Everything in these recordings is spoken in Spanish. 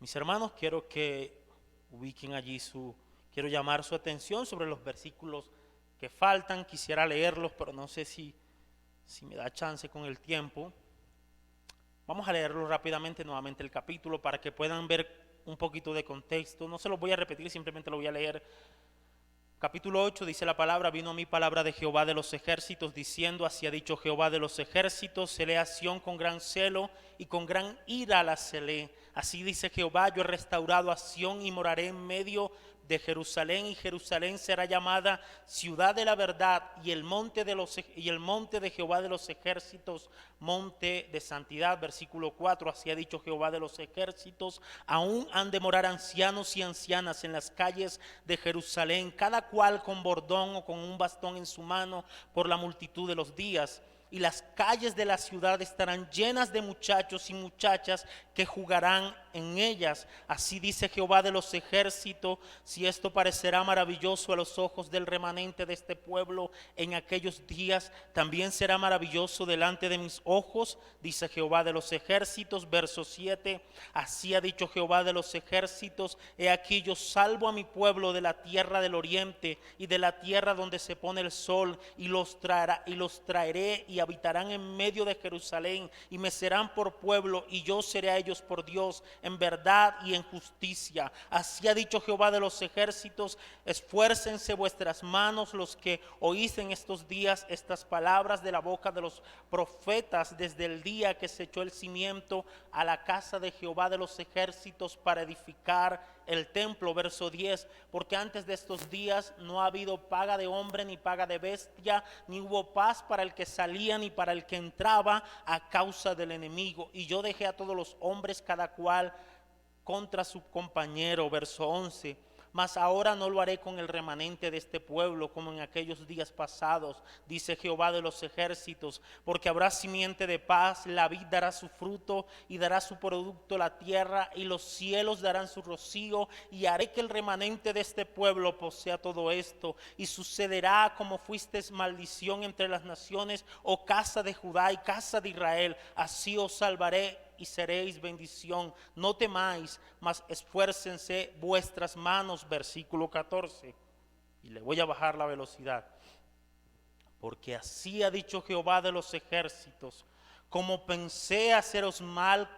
Mis hermanos, quiero que ubiquen allí quiero llamar su atención sobre los versículos que faltan. Quisiera leerlos, pero no sé si me da chance con el tiempo. Vamos a leerlo rápidamente nuevamente el capítulo para que puedan ver un poquito de contexto. No se los voy a repetir, simplemente lo voy a leer. Capítulo 8 dice la palabra: vino a mí palabra de Jehová de los ejércitos, diciendo: así ha dicho Jehová de los ejércitos, celé a Sión con gran celo y con gran ira la celé. Así dice Jehová: yo he restaurado a Sión y moraré en medio de Jerusalén, y Jerusalén será llamada ciudad de la verdad, y el monte de Jehová de los ejércitos, monte de santidad. Versículo 4: así ha dicho Jehová de los ejércitos: aún han de morar ancianos y ancianas en las calles de Jerusalén, cada cual con bordón o con un bastón en su mano, por la multitud de los días. Y las calles de la ciudad estarán llenas de muchachos y muchachas que jugarán en ellas. Así dice Jehová de los ejércitos: si esto parecerá maravilloso a los ojos del remanente de este pueblo en aquellos días, también será maravilloso delante de mis ojos, dice Jehová de los ejércitos. Verso 7: así ha dicho Jehová de los ejércitos: he aquí yo salvo a mi pueblo de la tierra del oriente y de la tierra donde se pone el sol, y los traeré y habitarán en medio de Jerusalén, y me serán por pueblo, y yo seré a ellos por Dios, en verdad y en justicia. Así ha dicho Jehová de los ejércitos: esfuércense vuestras manos los que oís en estos días estas palabras de la boca de los profetas, desde el día que se echó el cimiento a la casa de Jehová de los ejércitos para edificar el templo. Verso 10: porque antes de estos días no ha habido paga de hombre ni paga de bestia, ni hubo paz para el que salía ni para el que entraba a causa del enemigo. Y yo dejé a todos los hombres cada cual contra su compañero. Verso 11: mas ahora no lo haré con el remanente de este pueblo como en aquellos días pasados, dice Jehová de los ejércitos, porque habrá simiente de paz, la vid dará su fruto y dará su producto la tierra, y los cielos darán su rocío, y haré que el remanente de este pueblo posea todo esto. Y sucederá como fuisteis maldición entre las naciones, oh casa de Judá y casa de Israel, así os salvaré y seréis bendición. No temáis, mas esfuércense vuestras manos. Versículo 14. Y le voy a bajar la velocidad. Porque así ha dicho Jehová de los ejércitos: como pensé haceros mal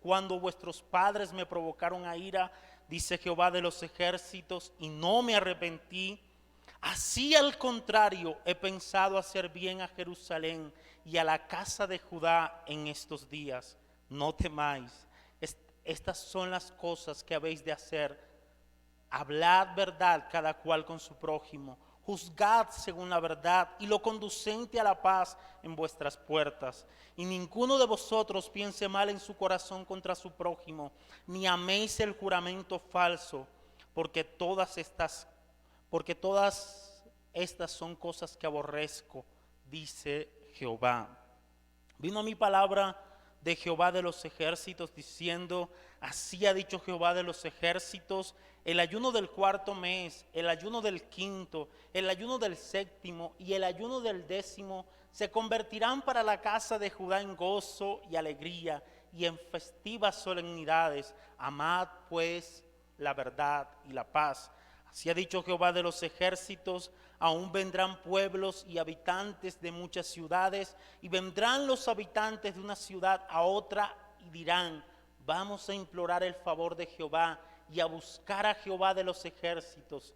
cuando vuestros padres me provocaron a ira, dice Jehová de los ejércitos, y no me arrepentí, así al contrario he pensado hacer bien a Jerusalén y a la casa de Judá en estos días. No temáis, estas son las cosas que habéis de hacer: hablad verdad cada cual con su prójimo, juzgad según la verdad, y lo conducente a la paz en vuestras puertas. Y ninguno de vosotros piense mal en su corazón contra su prójimo, ni améis el juramento falso, porque todas estas son cosas que aborrezco, dice Jehová. Vino a mi palabra de Jehová de los ejércitos, diciendo: así ha dicho Jehová de los ejércitos: el ayuno del cuarto mes, el ayuno del quinto, el ayuno del séptimo y el ayuno del 10º se convertirán para la casa de Judá en gozo y alegría y en festivas solemnidades. Amad pues la verdad y la paz. Así ha dicho Jehová de los ejércitos: aún vendrán pueblos y habitantes de muchas ciudades, y vendrán los habitantes de una ciudad a otra y dirán: vamos a implorar el favor de Jehová y a buscar a Jehová de los ejércitos.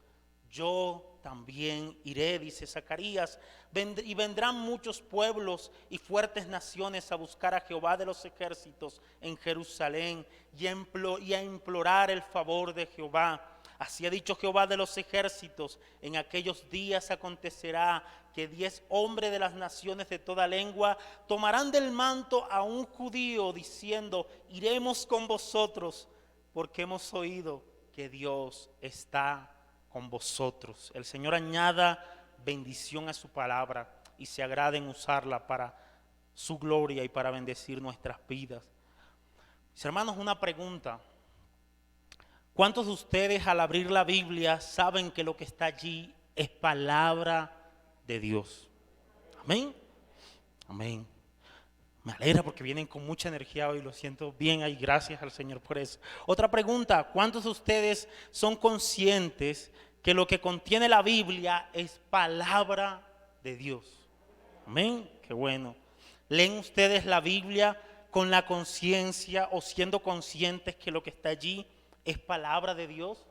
Yo también iré, dice Zacarías, y vendrán muchos pueblos y fuertes naciones a buscar a Jehová de los ejércitos en Jerusalén y a implorar el favor de Jehová. Así ha dicho Jehová de los ejércitos: en aquellos días acontecerá que 10 hombres de las naciones de toda lengua tomarán del manto a un judío, diciendo: iremos con vosotros, porque hemos oído que Dios está con vosotros. El Señor añada bendición a su palabra y se agrade en usarla para su gloria y para bendecir nuestras vidas. Mis hermanos, una pregunta: ¿cuántos de ustedes al abrir la Biblia saben que lo que está allí es palabra de Dios? Amén. Amén. Me alegra porque vienen con mucha energía hoy, lo siento bien ahí, gracias al Señor por eso. Otra pregunta, ¿cuántos de ustedes son conscientes que lo que contiene la Biblia es palabra de Dios? Amén, qué bueno. ¿Leen ustedes la Biblia con la conciencia o siendo conscientes que lo que está allí es palabra de Dios?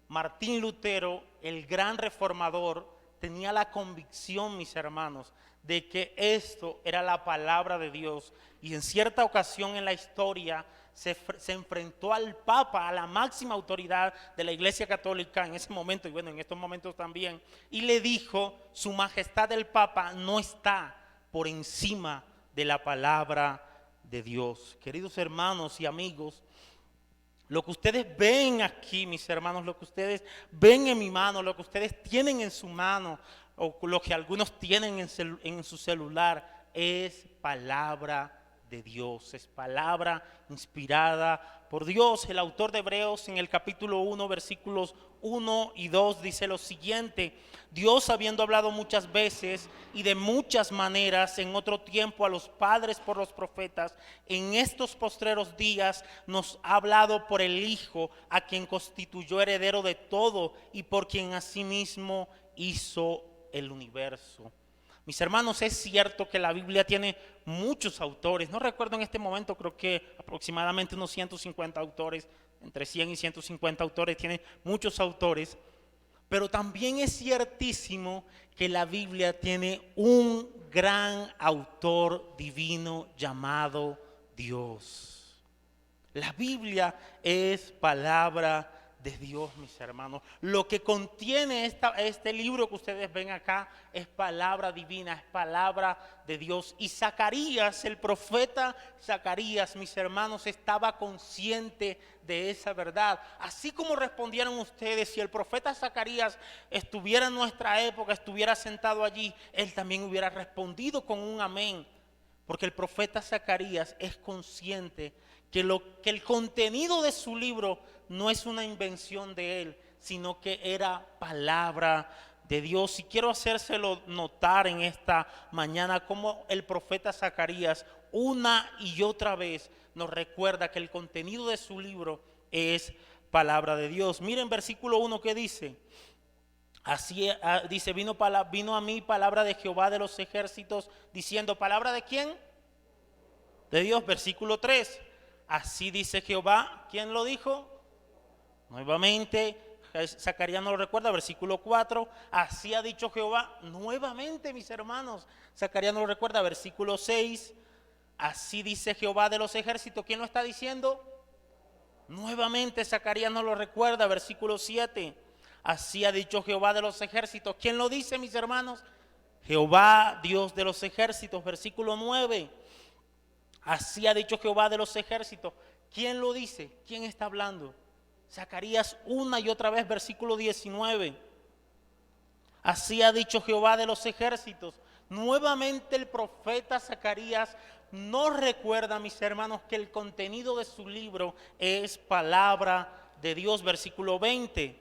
Martín Lutero, el gran reformador, tenía la convicción, mis hermanos, de que esto era la palabra de Dios. Y en cierta ocasión en la historia se enfrentó al Papa, a la máxima autoridad de la Iglesia Católica en ese momento, y bueno, en estos momentos también, y le dijo: Su Majestad el Papa no está por encima de la palabra de Dios. Queridos hermanos y amigos, lo que ustedes ven aquí, mis hermanos, lo que ustedes ven en mi mano, lo que ustedes tienen en su mano, o lo que algunos tienen en su celular, es palabra de Dios, es palabra inspirada por Dios. El autor de Hebreos en el capítulo 1, versículos 1 y 2 dice lo siguiente: Dios, habiendo hablado muchas veces y de muchas maneras en otro tiempo a los padres por los profetas, en estos postreros días nos ha hablado por el Hijo, a quien constituyó heredero de todo y por quien asimismo hizo el universo. Mis hermanos, es cierto que la Biblia tiene muchos autores. No recuerdo en este momento, creo que aproximadamente unos 150 autores, entre 100 y 150 autores, tiene muchos autores. Pero también es ciertísimo que la Biblia tiene un gran autor divino llamado Dios. La Biblia es palabra de Dios, mis hermanos. Lo que contiene este libro que ustedes ven acá es palabra divina, es palabra de Dios. Y Zacarías, el profeta Zacarías, mis hermanos, estaba consciente de esa verdad. Así como respondieron ustedes, si el profeta Zacarías estuviera en nuestra época, estuviera sentado allí, él también hubiera respondido con un amén. Porque el profeta Zacarías es consciente que el contenido de su libro no es una invención de él, sino que era palabra de Dios. Y quiero hacérselo notar en esta mañana cómo el profeta Zacarías una y otra vez nos recuerda que el contenido de su libro es palabra de Dios. Miren versículo 1 que dice: Así dice, vino a mí palabra de Jehová de los ejércitos, diciendo, ¿palabra de quién? De Dios. Versículo 3, así dice Jehová. ¿Quién lo dijo? Nuevamente, Zacarías no lo recuerda. Versículo 4, así ha dicho Jehová. Nuevamente, mis hermanos, Zacarías no lo recuerda. Versículo 6, así dice Jehová de los ejércitos. ¿Quién lo está diciendo? Nuevamente, Zacarías no lo recuerda. Versículo 7, así ha dicho Jehová de los ejércitos. ¿Quién lo dice, mis hermanos? Jehová, Dios de los ejércitos. Versículo 9, así ha dicho Jehová de los ejércitos. ¿Quién lo dice? ¿Quién está hablando? Zacarías una y otra vez. Versículo 19, así ha dicho Jehová de los ejércitos. Nuevamente el profeta Zacarías nos recuerda, mis hermanos, que el contenido de su libro es palabra de Dios. Versículo 20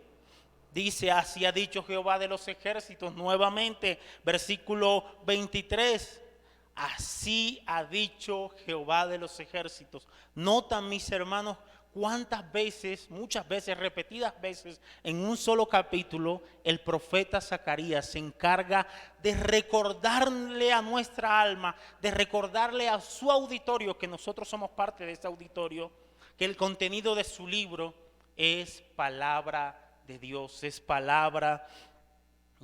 dice, así ha dicho Jehová de los ejércitos. Nuevamente, versículo 23, así ha dicho Jehová de los ejércitos. Notan, mis hermanos, cuántas veces, muchas veces, repetidas veces, en un solo capítulo, el profeta Zacarías se encarga de recordarle a nuestra alma, de recordarle a su auditorio, que nosotros somos parte de ese auditorio, que el contenido de su libro es palabra de Dios, es palabra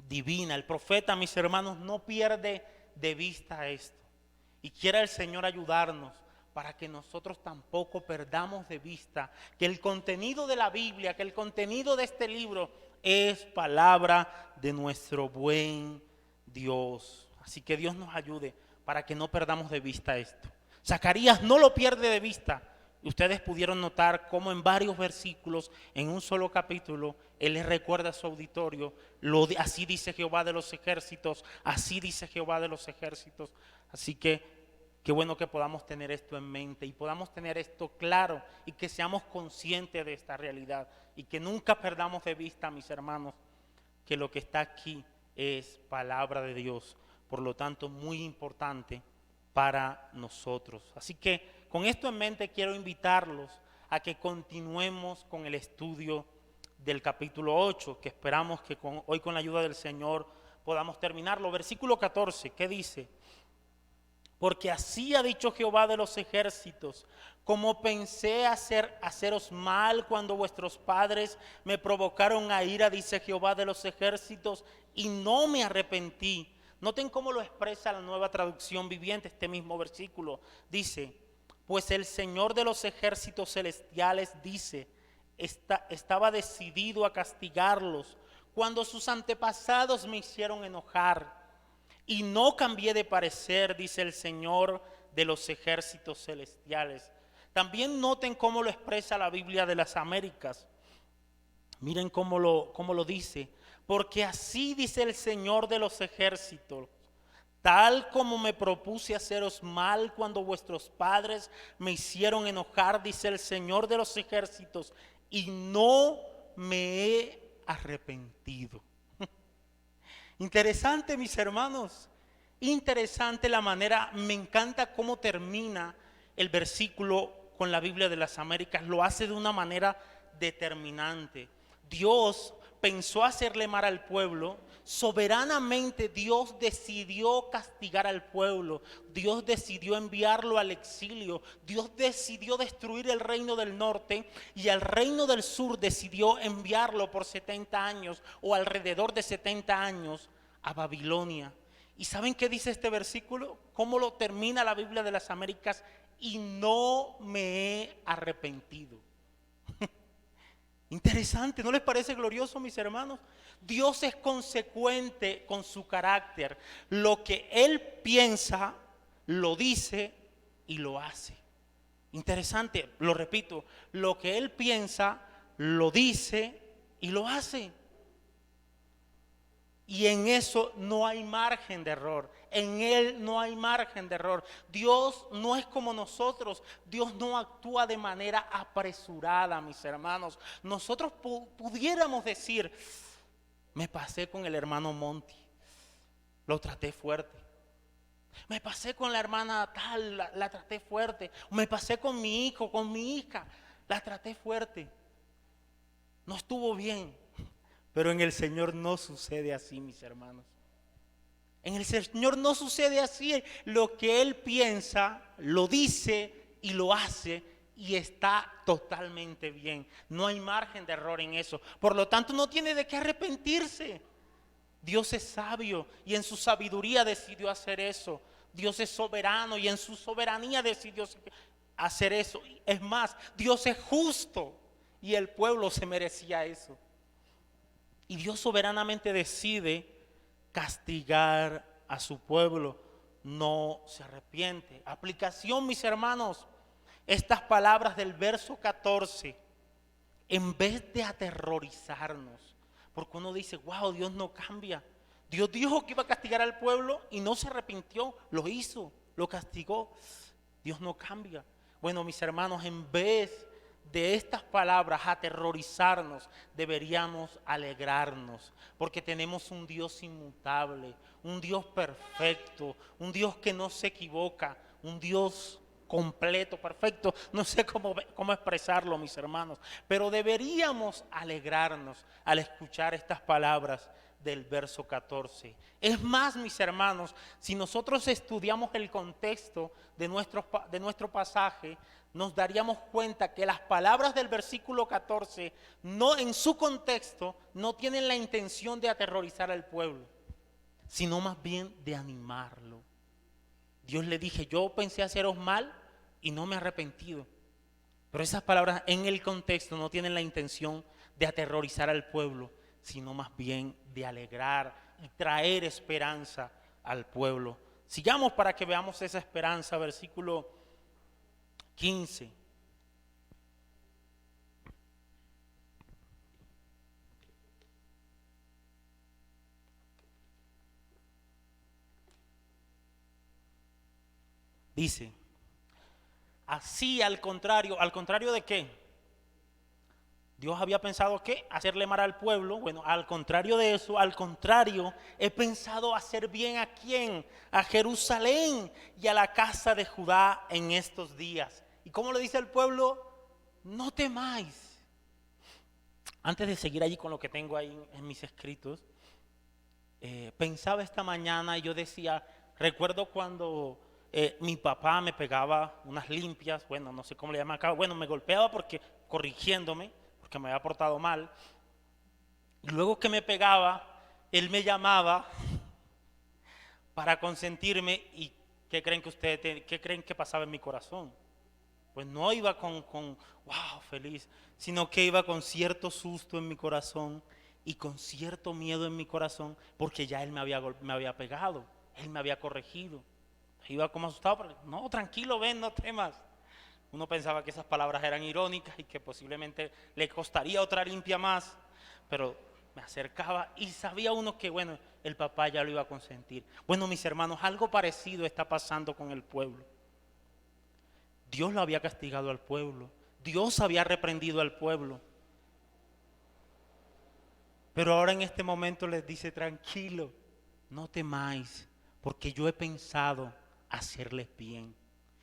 divina. El profeta, mis hermanos, no pierde de vista esto. Y quiera el Señor ayudarnos para que nosotros tampoco perdamos de vista que el contenido de la Biblia, que el contenido de este libro es palabra de nuestro buen Dios. Así que Dios nos ayude para que no perdamos de vista esto. Zacarías no lo pierde de vista. Ustedes pudieron notar cómo en varios versículos, en un solo capítulo, él les recuerda a su auditorio, así dice Jehová de los ejércitos, así dice Jehová de los ejércitos. Así que qué bueno que podamos tener esto en mente y podamos tener esto claro y que seamos conscientes de esta realidad y que nunca perdamos de vista, mis hermanos, que lo que está aquí es palabra de Dios. Por lo tanto, muy importante para nosotros. Así que con esto en mente quiero invitarlos a que continuemos con el estudio del capítulo 8, que esperamos que hoy con la ayuda del Señor podamos terminarlo. Versículo 14, ¿qué dice? Porque así ha dicho Jehová de los ejércitos, como pensé haceros mal cuando vuestros padres me provocaron a ira, dice Jehová de los ejércitos, y no me arrepentí. Noten cómo lo expresa la Nueva Traducción Viviente, este mismo versículo. Dice, pues el Señor de los ejércitos celestiales dice, estaba decidido a castigarlos cuando sus antepasados me hicieron enojar. Y no cambié de parecer, dice el Señor de los ejércitos celestiales. También noten cómo lo expresa la Biblia de las Américas. Miren cómo lo dice. Porque así dice el Señor de los ejércitos, tal como me propuse haceros mal cuando vuestros padres me hicieron enojar, dice el Señor de los ejércitos, y no me he arrepentido. Interesante, mis hermanos, interesante la manera, me encanta cómo termina el versículo con la Biblia de las Américas, lo hace de una manera determinante. Dios pensó hacerle mal al pueblo, soberanamente Dios decidió castigar al pueblo, Dios decidió enviarlo al exilio, Dios decidió destruir el reino del norte y al reino del sur decidió enviarlo por 70 años o alrededor de 70 años a Babilonia. ¿Y saben qué dice este versículo? ¿Cómo lo termina la Biblia de las Américas? Y no me he arrepentido. Interesante, ¿no les parece glorioso, mis hermanos? Dios es consecuente con su carácter. Lo que Él piensa, lo dice y lo hace. Interesante, lo repito, lo que Él piensa, lo dice y lo hace. Y en eso no hay margen de error. En Él no hay margen de error. Dios no es como nosotros. Dios no actúa de manera apresurada, mis hermanos. Nosotros pudiéramos decir, me pasé con el hermano Monty, lo traté fuerte. Me pasé con la hermana tal, la traté fuerte. Me pasé con mi hijo, con mi hija, la traté fuerte. No estuvo bien. Pero en el Señor no sucede así, mis hermanos. En el Señor no sucede así. Lo que Él piensa, lo dice y lo hace y está totalmente bien. No hay margen de error en eso. Por lo tanto, no tiene de qué arrepentirse. Dios es sabio y en su sabiduría decidió hacer eso. Dios es soberano y en su soberanía decidió hacer eso. Es más, Dios es justo y el pueblo se merecía eso. Y Dios soberanamente decide castigar a su pueblo, no se arrepiente. Aplicación, mis hermanos, estas palabras del verso 14, en vez de aterrorizarnos, porque uno dice, wow, Dios no cambia. Dios dijo que iba a castigar al pueblo y no se arrepintió, lo hizo, lo castigó. Dios no cambia. Bueno, mis hermanos, en vez de estas palabras aterrorizarnos, deberíamos alegrarnos, porque tenemos un Dios inmutable, un Dios perfecto, un Dios que no se equivoca, un Dios completo, perfecto. No sé cómo expresarlo, mis hermanos, pero deberíamos alegrarnos al escuchar estas palabras del verso 14. Es más, mis hermanos, si nosotros estudiamos el contexto de nuestro pasaje, nos daríamos cuenta que las palabras del versículo 14, no, en su contexto, no tienen la intención de aterrorizar al pueblo, sino más bien de animarlo. Dios le dije, yo pensé haceros mal y no me he arrepentido. Pero esas palabras en el contexto no tienen la intención de aterrorizar al pueblo, sino más bien de alegrar y traer esperanza al pueblo. Sigamos para que veamos esa esperanza, versículo 15. Dice, así ¿al contrario de qué? Dios había pensado que hacerle mal al pueblo. Bueno, al contrario de eso, al contrario, he pensado hacer bien ¿a quién? A Jerusalén y a la casa de Judá en estos días. ¿Y cómo le dice el pueblo? No temáis. Antes de seguir allí con lo que tengo ahí en mis escritos, pensaba esta mañana y yo decía, recuerdo cuando mi papá me pegaba unas limpias, bueno, no sé cómo le llaman acá, bueno, me golpeaba porque corrigiéndome, porque me había portado mal. Y luego que me pegaba, él me llamaba para consentirme. ¿Y qué creen que ustedes, qué creen que pasaba en mi corazón? Pues no iba con wow, feliz, sino que iba con cierto susto en mi corazón y con cierto miedo en mi corazón, porque ya él me había pegado, él me había corregido. Iba como asustado, pero no, tranquilo, ven, no temas. Uno pensaba que esas palabras eran irónicas y que posiblemente le costaría otra limpia más, pero me acercaba y sabía uno que, bueno, el papá ya lo iba a consentir. Bueno, mis hermanos, algo parecido está pasando con el pueblo. Dios lo había castigado al pueblo, Dios había reprendido al pueblo, pero ahora en este momento les dice, tranquilo, no temáis, porque yo he pensado hacerles bien.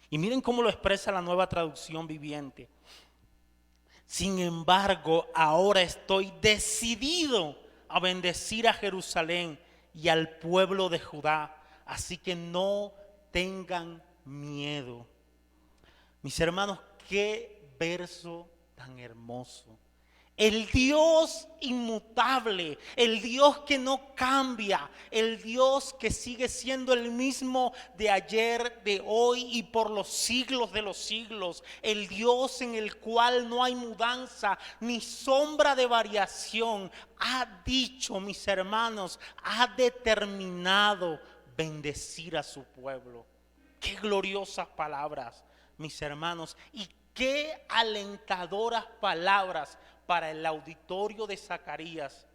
Y miren cómo lo expresa la Nueva Traducción Viviente. Sin embargo, ahora estoy decidido a bendecir a Jerusalén y al pueblo de Judá, así que no tengan miedo. Mis hermanos, qué verso tan hermoso. El Dios inmutable, el Dios que no cambia, el Dios que sigue siendo el mismo de ayer, de hoy y por los siglos de los siglos. El Dios en el cual no hay mudanza ni sombra de variación. Ha dicho, mis hermanos, ha determinado bendecir a su pueblo. Qué gloriosas palabras, mis hermanos, y qué alentadoras palabras para el auditorio de Zacarías.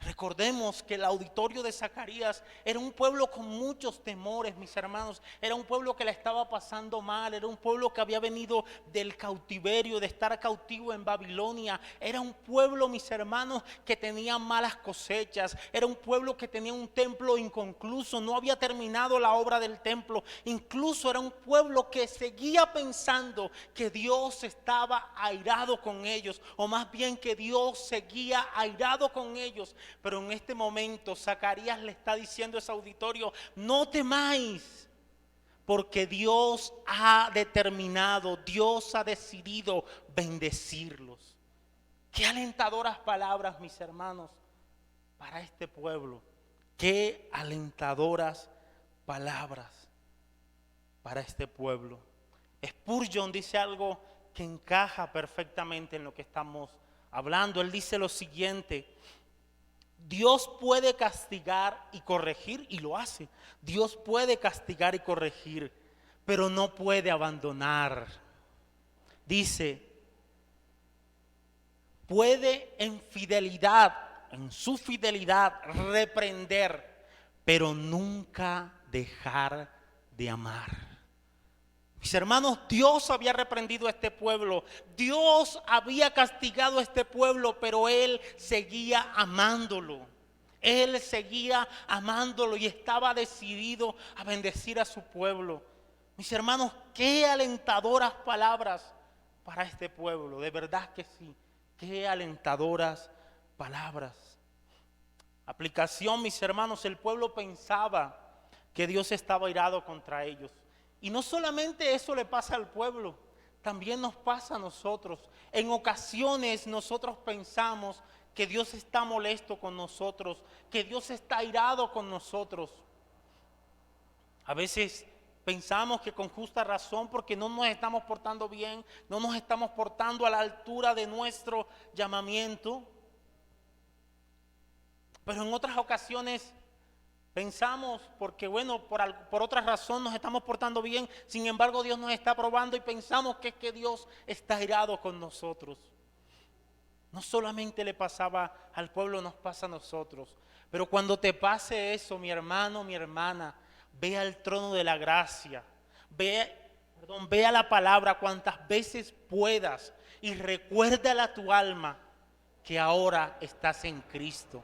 Recordemos que el auditorio de Zacarías era un pueblo con muchos temores, mis hermanos. Era un pueblo que la estaba pasando mal. Era un pueblo que había venido del cautiverio, de estar cautivo en Babilonia. Era un pueblo, mis hermanos, que tenía malas cosechas. Era un pueblo que tenía un templo inconcluso. No había terminado la obra del templo. Incluso era un pueblo que seguía pensando que Dios estaba airado con ellos. O más bien que Dios seguía airado con ellos. Pero en este momento Zacarías le está diciendo a ese auditorio, no temáis, porque Dios ha determinado, Dios ha decidido bendecirlos. Qué alentadoras palabras, mis hermanos, para este pueblo. Qué alentadoras palabras para este pueblo. Spurgeon dice algo que encaja perfectamente en lo que estamos hablando. Él dice lo siguiente: Dios puede castigar y corregir, y lo hace. Dios puede castigar y corregir, pero no puede abandonar. Dice, puede en fidelidad, en su fidelidad, reprender, pero nunca dejar de amar. Mis hermanos, Dios había reprendido a este pueblo, Dios había castigado a este pueblo, pero Él seguía amándolo. Él seguía amándolo y estaba decidido a bendecir a su pueblo. Mis hermanos, qué alentadoras palabras para este pueblo, de verdad que sí, qué alentadoras palabras. Aplicación, mis hermanos, el pueblo pensaba que Dios estaba irado contra ellos. Y no solamente eso le pasa al pueblo, también nos pasa a nosotros. En ocasiones nosotros pensamos que Dios está molesto con nosotros, que Dios está irado con nosotros. A veces pensamos que con justa razón, porque no nos estamos portando bien, no nos estamos portando a la altura de nuestro llamamiento. Pero en otras ocasiones pensamos, porque bueno, por otra razón nos estamos portando bien, sin embargo Dios nos está probando y pensamos que es que Dios está irado con nosotros. No solamente le pasaba al pueblo, nos pasa a nosotros. Pero cuando te pase eso, mi hermano, mi hermana, ve al trono de la gracia, ve a la palabra cuantas veces puedas y recuérdale a tu alma que ahora estás en Cristo.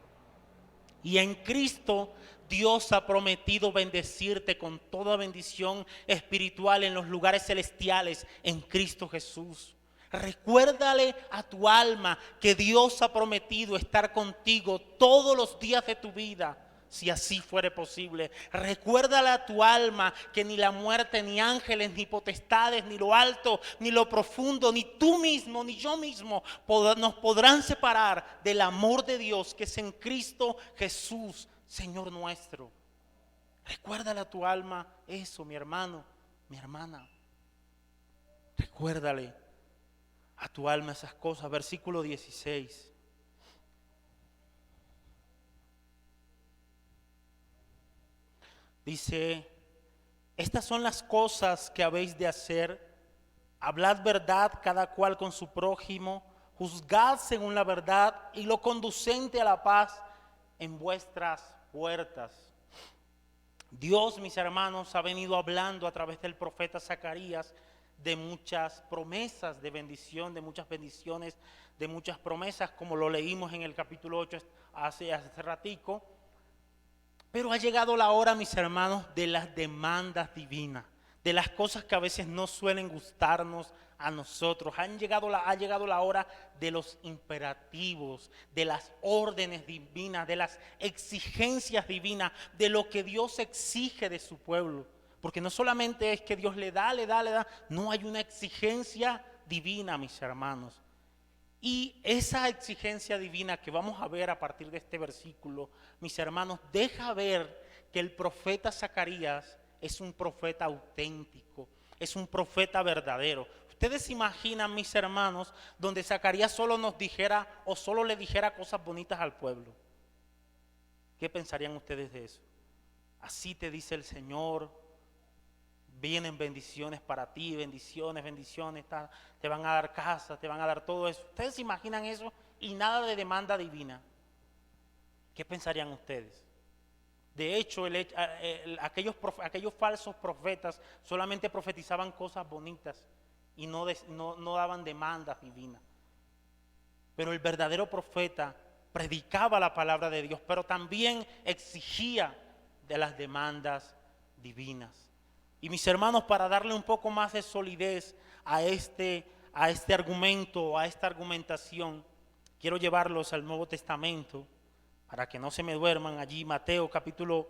Y en Cristo Dios ha prometido bendecirte con toda bendición espiritual en los lugares celestiales en Cristo Jesús. Recuérdale a tu alma que Dios ha prometido estar contigo todos los días de tu vida, si así fuere posible. Recuérdale a tu alma que ni la muerte, ni ángeles, ni potestades, ni lo alto, ni lo profundo, ni tú mismo, ni yo mismo nos podrán separar del amor de Dios que es en Cristo Jesús, Señor nuestro. Recuérdale a tu alma eso, mi hermano, mi hermana. Recuérdale a tu alma esas cosas. Versículo 16. Dice: estas son las cosas que habéis de hacer. Hablad verdad cada cual con su prójimo, juzgad según la verdad y lo conducente a la paz en vuestras puertas. Dios, mis hermanos, ha venido hablando a través del profeta Zacarías de muchas promesas de bendición, de muchas bendiciones, de muchas promesas, como lo leímos en el capítulo 8 hace ratico. Pero ha llegado la hora, mis hermanos, de las demandas divinas, de las cosas que a veces no suelen gustarnos a nosotros. Ha llegado la hora de los imperativos, de las órdenes divinas, de las exigencias divinas, de lo que Dios exige de su pueblo. Porque no solamente es que Dios le da, no, hay una exigencia divina, mis hermanos. Y esa exigencia divina que vamos a ver a partir de este versículo, mis hermanos, deja ver que el profeta Zacarías es un profeta auténtico, es un profeta verdadero. Ustedes se imaginan, mis hermanos, donde Zacarías solo nos dijera o solo le dijera cosas bonitas al pueblo. ¿Qué pensarían ustedes de eso? Así te dice el Señor. Vienen bendiciones para ti, bendiciones, te van a dar casa, te van a dar todo eso. ¿Ustedes se imaginan eso? Y nada de demanda divina. ¿Qué pensarían ustedes? De hecho, aquellos falsos profetas solamente profetizaban cosas bonitas y no daban demandas divinas. Pero el verdadero profeta predicaba la palabra de Dios, pero también exigía de las demandas divinas. Y mis hermanos, para darle un poco más de solidez a este argumento, a esta argumentación, quiero llevarlos al Nuevo Testamento para que no se me duerman allí. Mateo capítulo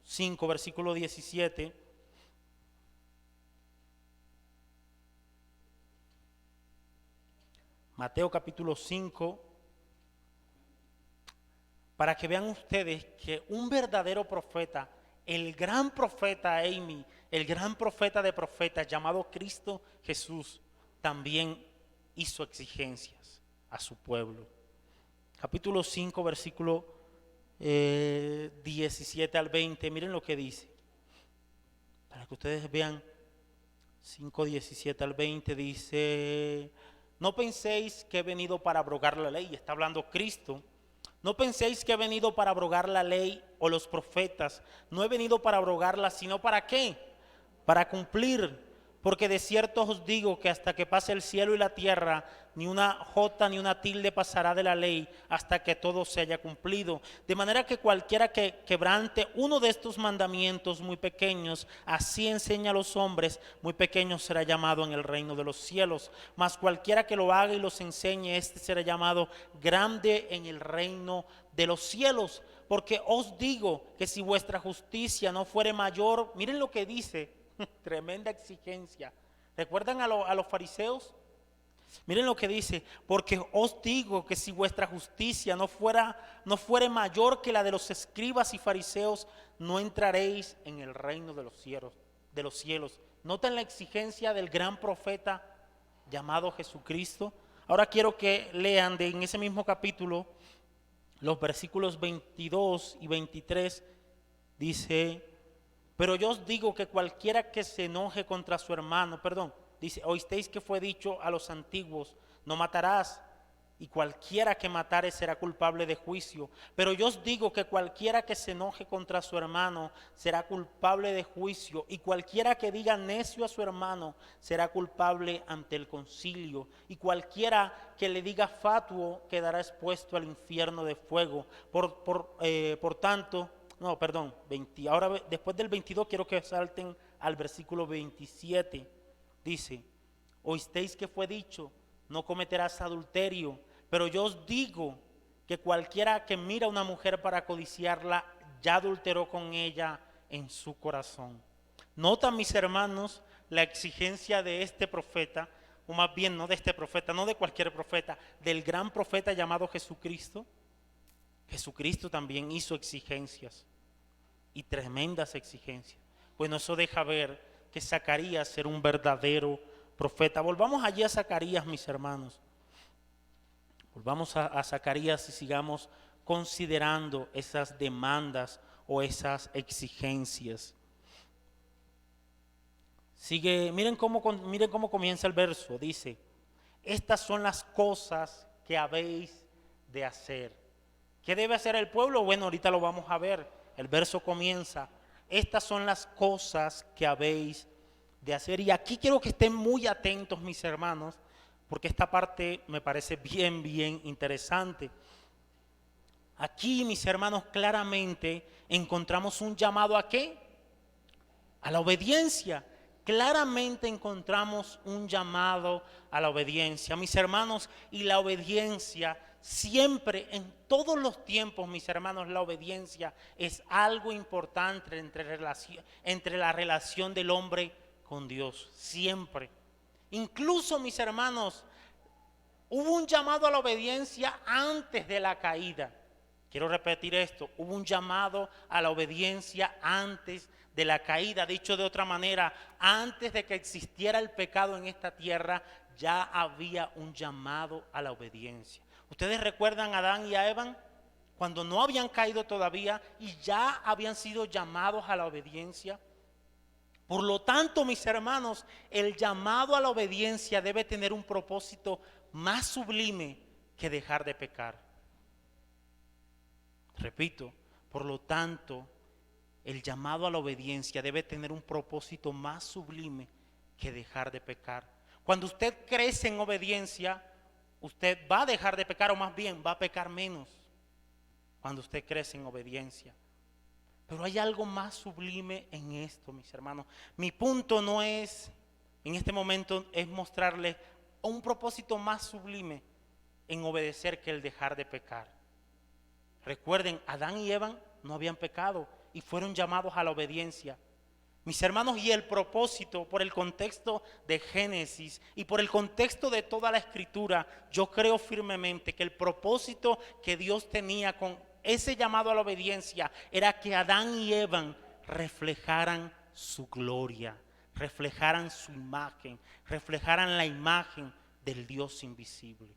5, versículo 17. Mateo capítulo 5, para que vean ustedes que un verdadero profeta, el gran profeta Amy, el gran profeta de profetas llamado Cristo Jesús, también hizo exigencias a su pueblo. Capítulo 5, versículo 17 al 20, miren lo que dice. Para que ustedes vean, 5, 17 al 20 dice: no penséis que he venido para abrogar la ley, está hablando Cristo. No penséis que he venido para abrogar la ley o los profetas. No he venido para abrogarla, sino ¿para qué? Para cumplir. Porque de cierto os digo que hasta que pase el cielo y la tierra, ni una jota ni una tilde pasará de la ley hasta que todo se haya cumplido. De manera que cualquiera que quebrante uno de estos mandamientos muy pequeños, así enseña a los hombres, muy pequeño será llamado en el reino de los cielos. Mas cualquiera que lo haga y los enseñe, este será llamado grande en el reino de los cielos. Porque os digo que si vuestra justicia no fuere mayor, miren lo que dice. Tremenda exigencia. ¿Recuerdan a los fariseos? Miren lo que dice: porque os digo que si vuestra justicia no fuere mayor que la de los escribas y fariseos, no entraréis en el reino de los cielos. ¿Notan la exigencia del gran profeta llamado Jesucristo? Ahora quiero que lean en ese mismo capítulo los versículos 22 y 23. Dice: pero yo os digo que cualquiera que se enoje contra su hermano, dice: oísteis que fue dicho a los antiguos, no matarás, y cualquiera que matare será culpable de juicio. Pero yo os digo que cualquiera que se enoje contra su hermano será culpable de juicio, y cualquiera que diga necio a su hermano será culpable ante el concilio, y cualquiera que le diga fatuo quedará expuesto al infierno de fuego. Por tanto, no, perdón, ahora después del 22 quiero que salten al versículo 27. Dice: oísteis que fue dicho, no cometerás adulterio, pero yo os digo que cualquiera que mira a una mujer para codiciarla, ya adulteró con ella en su corazón. Nota, mis hermanos, la exigencia de este profeta, o más bien no de este profeta, no de cualquier profeta, del gran profeta llamado Jesucristo. Jesucristo también hizo exigencias, y tremendas exigencias. Bueno, eso deja ver que Zacarías era un verdadero profeta. Volvamos allí a Zacarías, mis hermanos. Volvamos a Zacarías y sigamos considerando esas demandas o esas exigencias. Miren cómo comienza el verso. Dice: estas son las cosas que habéis de hacer. ¿Qué debe hacer el pueblo? Bueno, ahorita lo vamos a ver. El verso comienza: estas son las cosas que habéis de hacer. Y aquí quiero que estén muy atentos, mis hermanos, porque esta parte me parece bien interesante. Aquí, mis hermanos, claramente encontramos un llamado ¿a qué? A la obediencia. Claramente encontramos un llamado a la obediencia, mis hermanos, y la obediencia siempre, en todos los tiempos, mis hermanos, la obediencia es algo importante entre la relación del hombre con Dios, siempre. Incluso, mis hermanos, hubo un llamado a la obediencia antes de la caída. Quiero repetir esto: hubo un llamado a la obediencia antes de la caída. Dicho de otra manera, antes de que existiera el pecado en esta tierra, ya había un llamado a la obediencia. ¿Ustedes recuerdan a Adán y a Eva? Cuando no habían caído todavía y ya habían sido llamados a la obediencia. Por lo tanto, mis hermanos, el llamado a la obediencia debe tener un propósito más sublime que dejar de pecar. Repito, por lo tanto, el llamado a la obediencia debe tener un propósito más sublime que dejar de pecar. Cuando usted crece en obediencia, usted va a dejar de pecar, o más bien va a pecar menos cuando usted crece en obediencia. Pero hay algo más sublime en esto, mis hermanos. Mi punto no es, en este momento, es mostrarles un propósito más sublime en obedecer que el dejar de pecar. Recuerden, Adán y Eva no habían pecado y fueron llamados a la obediencia. Mis hermanos, y el propósito, por el contexto de Génesis y por el contexto de toda la Escritura, yo creo firmemente que el propósito que Dios tenía con ese llamado a la obediencia era que Adán y Eva reflejaran su gloria, reflejaran su imagen, reflejaran la imagen del Dios invisible.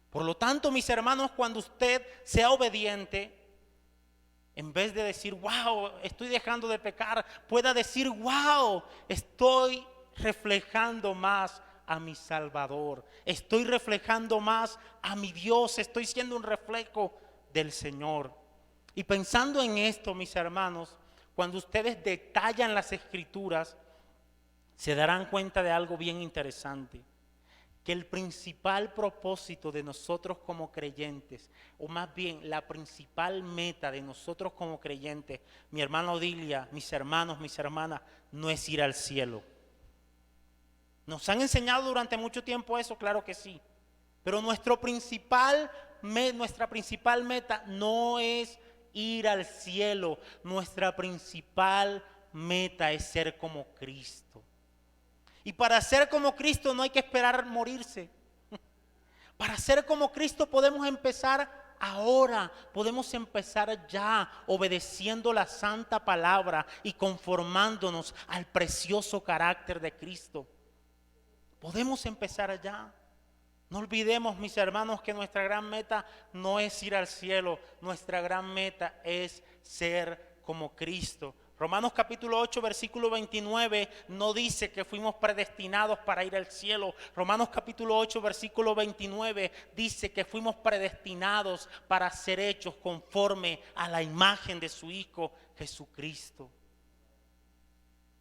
Por lo tanto, mis hermanos, cuando usted sea obediente, en vez de decir, wow, estoy dejando de pecar, pueda decir, wow, estoy reflejando más a mi Salvador, estoy reflejando más a mi Dios, estoy siendo un reflejo del Señor. Y pensando en esto, mis hermanos, cuando ustedes detallan las Escrituras, se darán cuenta de algo bien interesante. Que el principal propósito de nosotros como creyentes, o más bien la principal meta de nosotros como creyentes, mi hermana Odilia, mis hermanos, mis hermanas, no es ir al cielo. ¿Nos han enseñado durante mucho tiempo eso? Claro que sí. Pero nuestra principal meta no es ir al cielo. Nuestra principal meta es ser como Cristo. Y para ser como Cristo no hay que esperar morirse. Para ser como Cristo podemos empezar ahora, podemos empezar ya obedeciendo la santa palabra y conformándonos al precioso carácter de Cristo. Podemos empezar allá. No olvidemos, mis hermanos, que nuestra gran meta no es ir al cielo, nuestra gran meta es ser como Cristo. Romanos capítulo 8, versículo 29 no dice que fuimos predestinados para ir al cielo. Romanos capítulo 8, versículo 29 dice que fuimos predestinados para ser hechos conforme a la imagen de su Hijo Jesucristo.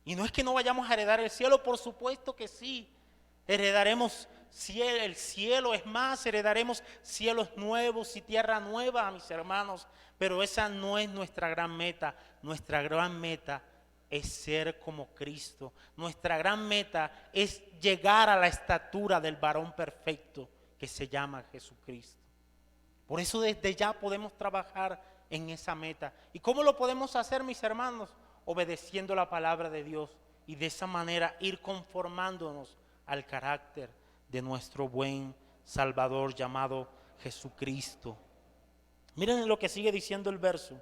Y no es que no vayamos a heredar el cielo, por supuesto que sí. Heredaremos el cielo, es más, heredaremos cielos nuevos y tierra nueva, mis hermanos. Pero esa no es nuestra gran meta. Nuestra gran meta es ser como Cristo. Nuestra gran meta es llegar a la estatura del varón perfecto que se llama Jesucristo. Por eso desde ya podemos trabajar en esa meta. ¿Y cómo lo podemos hacer, mis hermanos? Obedeciendo la palabra de Dios y de esa manera ir conformándonos al carácter de nuestro buen Salvador llamado Jesucristo. Miren lo que sigue diciendo el verso.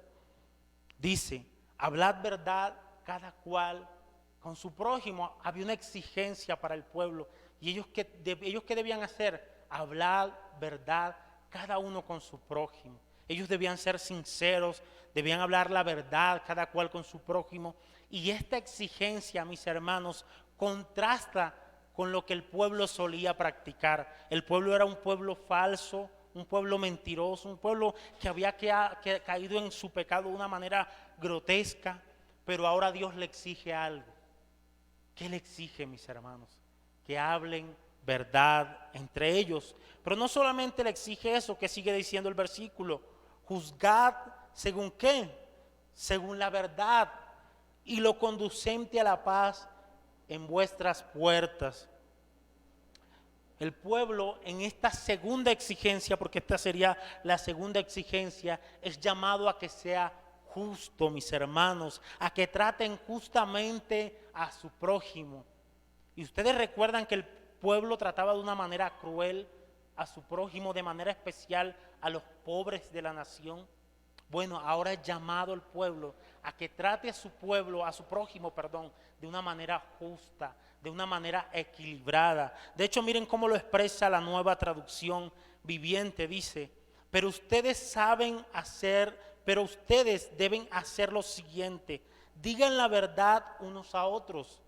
Dice, hablad verdad cada cual con su prójimo. Había una exigencia para el pueblo. Y ellos ¿qué debían hacer? Hablar verdad cada uno con su prójimo. Ellos debían ser sinceros, debían hablar la verdad cada cual con su prójimo. Y esta exigencia, mis hermanos, contrasta con lo que el pueblo solía practicar. El pueblo era un pueblo falso, un pueblo mentiroso, un pueblo que había caído en su pecado de una manera grotesca, pero ahora Dios le exige algo. ¿Qué le exige, mis hermanos? Que hablen verdad entre ellos. Pero no solamente le exige eso, que sigue diciendo el versículo, juzgad según qué, según la verdad y lo conducente a la paz en vuestras puertas. El pueblo en esta segunda exigencia, porque esta sería la segunda exigencia, es llamado a que sea justo, mis hermanos, a que traten justamente a su prójimo. Y ustedes recuerdan que el pueblo trataba de una manera cruel a su prójimo, de manera especial a los pobres de la nación. Bueno, ahora es llamado el pueblo a que trate a su prójimo, de una manera justa, de una manera equilibrada. De hecho, miren cómo lo expresa la Nueva Traducción Viviente. Dice, pero ustedes deben hacer lo siguiente: digan la verdad unos a otros.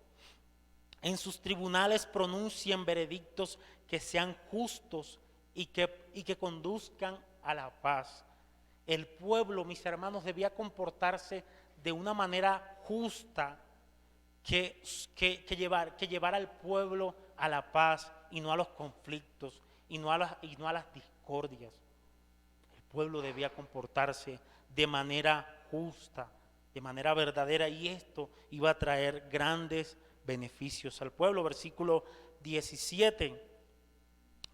En sus tribunales pronuncien veredictos que sean justos y que conduzcan a la paz. El pueblo, mis hermanos, debía comportarse de una manera justa que llevara al pueblo a la paz y no a los conflictos y no a las discordias. El pueblo debía comportarse de manera justa, de manera verdadera, y esto iba a traer grandes beneficios al pueblo. Versículo 17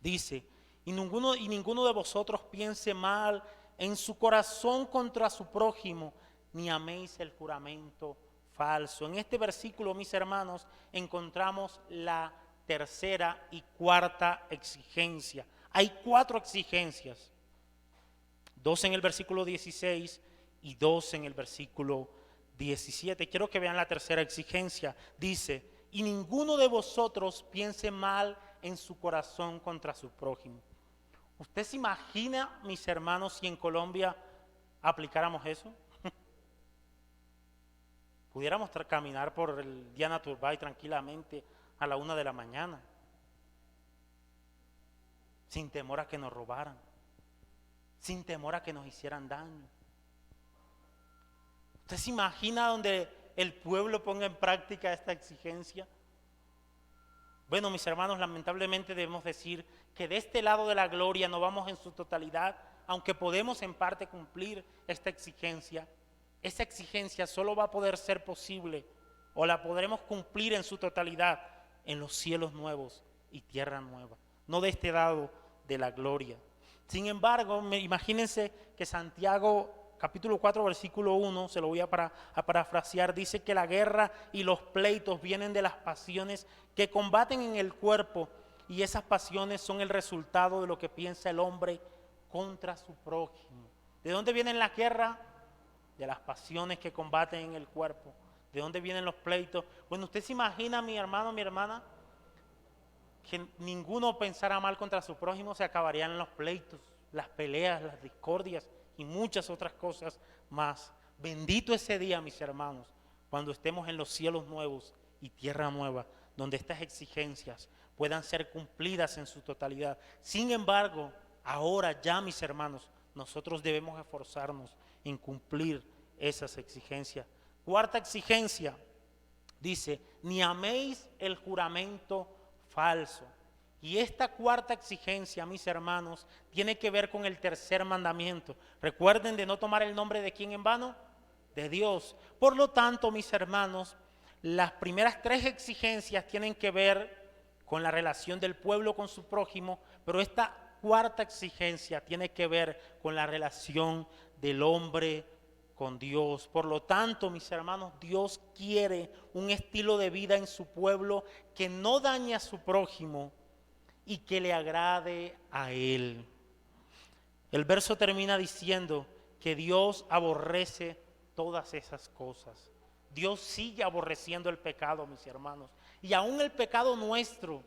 dice, y ninguno de vosotros piense mal en su corazón contra su prójimo, ni améis el juramento falso. En este versículo, mis hermanos, encontramos la tercera y cuarta exigencia. Hay 4 exigencias, 2 en el versículo 16 y 2 en el versículo 17. Quiero que vean la tercera exigencia. Dice, y ninguno de vosotros piense mal en su corazón contra su prójimo. ¿Usted se imagina, mis hermanos, si en Colombia aplicáramos eso? Pudiéramos caminar por el Diana Turbay tranquilamente a la 1 de la mañana, sin temor a que nos robaran, sin temor a que nos hicieran daño. ¿Usted se imagina donde el pueblo ponga en práctica esta exigencia? Bueno, mis hermanos, lamentablemente debemos decir que de este lado de la gloria no vamos en su totalidad, aunque podemos en parte cumplir esta exigencia. Esa exigencia solo va a poder ser posible o la podremos cumplir en su totalidad en los cielos nuevos y tierra nueva, no de este lado de la gloria. Sin embargo, imagínense que Santiago capítulo 4 versículo 1, se lo voy a parafrasear, dice que la guerra y los pleitos vienen de las pasiones que combaten en el cuerpo, y esas pasiones son el resultado de lo que piensa el hombre contra su prójimo. ¿De dónde vienen las guerras? De las pasiones que combaten en el cuerpo. ¿De dónde vienen los pleitos? Bueno, usted se imagina, mi hermano, mi hermana, que ninguno pensara mal contra su prójimo, se acabarían en los pleitos, las peleas, las discordias y muchas otras cosas más. Bendito ese día, mis hermanos, cuando estemos en los cielos nuevos y tierra nueva, donde estas exigencias puedan ser cumplidas en su totalidad. Sin embargo, ahora ya, mis hermanos, nosotros debemos esforzarnos en cumplir esas exigencias. Cuarta exigencia, dice, ni améis el juramento falso. Y esta cuarta exigencia, mis hermanos, tiene que ver con el tercer mandamiento. Recuerden de no tomar el nombre de quién en vano, de Dios. Por lo tanto, mis hermanos, las primeras tres exigencias tienen que ver con la relación del pueblo con su prójimo, pero esta cuarta exigencia tiene que ver con la relación del hombre con Dios. Por lo tanto, mis hermanos, Dios quiere un estilo de vida en su pueblo que no dañe a su prójimo y que le agrade a Él. El verso termina diciendo que Dios aborrece todas esas cosas. Dios sigue aborreciendo el pecado, mis hermanos. Y aún el pecado nuestro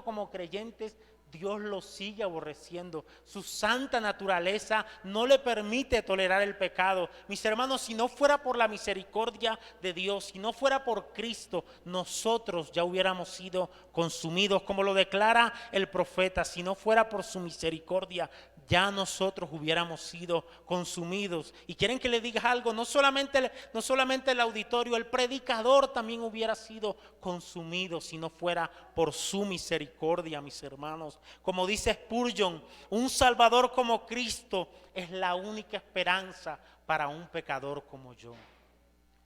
como creyentes, Dios lo sigue aborreciendo. Su santa naturaleza no le permite tolerar el pecado. Mis hermanos, si no fuera por la misericordia de Dios, si no fuera por Cristo, nosotros ya hubiéramos sido consumidos, como lo declara el profeta. Si no fuera por su misericordia, ya nosotros hubiéramos sido consumidos. Y quieren que le diga algo, no solamente el auditorio, el predicador también hubiera sido consumido si no fuera por su misericordia, mis hermanos. Como dice Spurgeon, un salvador como Cristo es la única esperanza para un pecador como yo.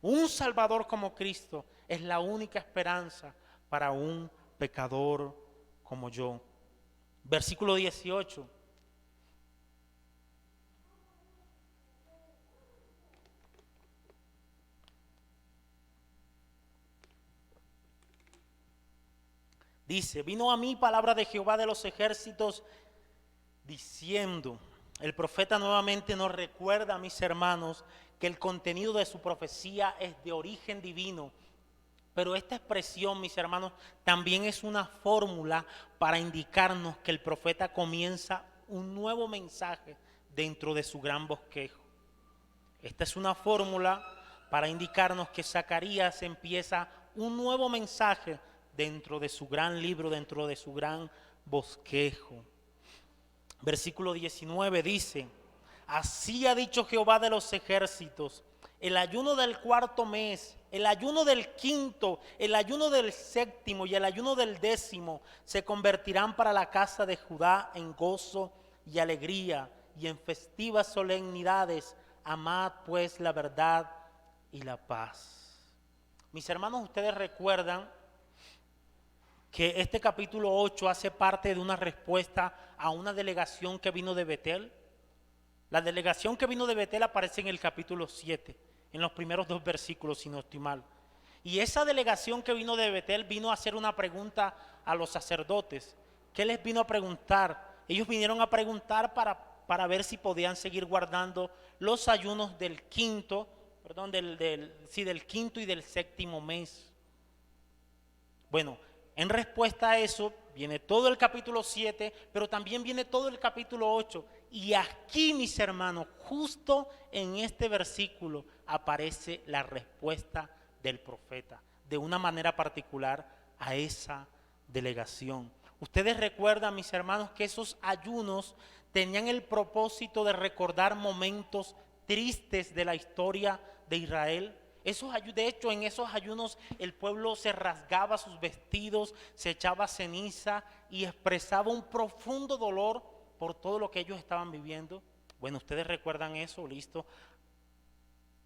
Un salvador como Cristo es la única esperanza para un pecador como yo. Versículo 18. Dice, vino a mí palabra de Jehová de los ejércitos diciendo, el profeta nuevamente nos recuerda, mis hermanos, que el contenido de su profecía es de origen divino. Pero esta expresión, mis hermanos, también es una fórmula para indicarnos que el profeta comienza un nuevo mensaje dentro de su gran bosquejo. Esta es una fórmula para indicarnos que Zacarías empieza un nuevo mensaje dentro de su gran libro, dentro de su gran bosquejo. Versículo 19 dice, así ha dicho Jehová de los ejércitos, el ayuno del cuarto mes, el ayuno del quinto, el ayuno del séptimo y el ayuno del décimo se convertirán para la casa de Judá en gozo y alegría y en festivas solemnidades. Amad pues la verdad y la paz. Mis hermanos, ustedes recuerdan que este capítulo 8 hace parte de una respuesta a una delegación que vino de Betel. La delegación que vino de Betel aparece en el capítulo 7, en los primeros 2 versículos, si no estoy mal. Y esa delegación que vino de Betel vino a hacer una pregunta a los sacerdotes. ¿Qué les vino a preguntar? Ellos vinieron a preguntar para ver si podían seguir guardando los ayunos del quinto, del quinto y del séptimo mes. Bueno, en respuesta a eso viene todo el capítulo 7, pero también viene todo el capítulo 8. Y aquí, mis hermanos, justo en este versículo aparece la respuesta del profeta, de una manera particular a esa delegación. Ustedes recuerdan, mis hermanos, que esos ayunos tenían el propósito de recordar momentos tristes de la historia de Israel. De hecho, en esos ayunos el pueblo se rasgaba sus vestidos, se echaba ceniza y expresaba un profundo dolor por todo lo que ellos estaban viviendo. Bueno, ustedes recuerdan eso, listo.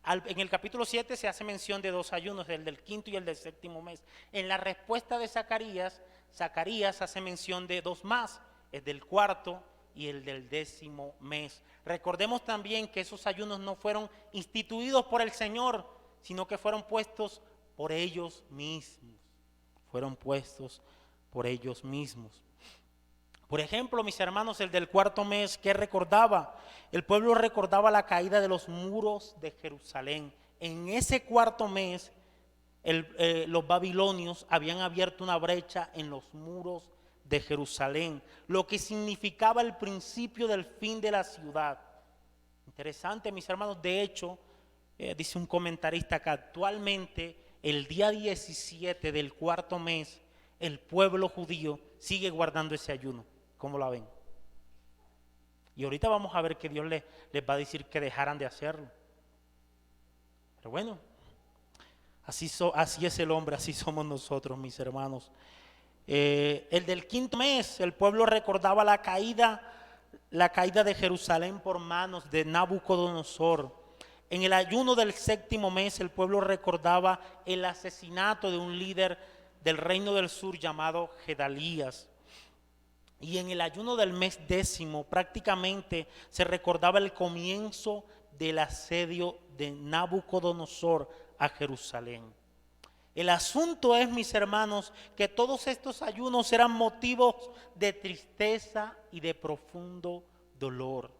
En el capítulo 7 se hace mención de 2 ayunos, el del quinto y el del séptimo mes. En la respuesta de Zacarías hace mención de 2 más, el del cuarto y el del décimo mes. Recordemos también que esos ayunos no fueron instituidos por el Señor, sino que fueron puestos por ellos mismos. Por ejemplo, mis hermanos, el del cuarto mes, ¿qué recordaba? El pueblo recordaba la caída de los muros de Jerusalén. En ese cuarto mes, los babilonios habían abierto una brecha en los muros de Jerusalén, lo que significaba el principio del fin de la ciudad. Interesante, mis hermanos. De hecho, dice un comentarista que actualmente el día 17 del cuarto mes el pueblo judío sigue guardando ese ayuno. ¿Cómo la ven? Y ahorita vamos a ver que Dios les va a decir que dejaran de hacerlo. Pero bueno, así es el hombre, así somos nosotros, mis hermanos. El del quinto mes, el pueblo recordaba la caída de Jerusalén por manos de Nabucodonosor. En el ayuno del séptimo mes, el pueblo recordaba el asesinato de un líder del reino del sur llamado Gedalías. Y en el ayuno del mes décimo, prácticamente se recordaba el comienzo del asedio de Nabucodonosor a Jerusalén. El asunto es, mis hermanos, que todos estos ayunos eran motivos de tristeza y de profundo dolor.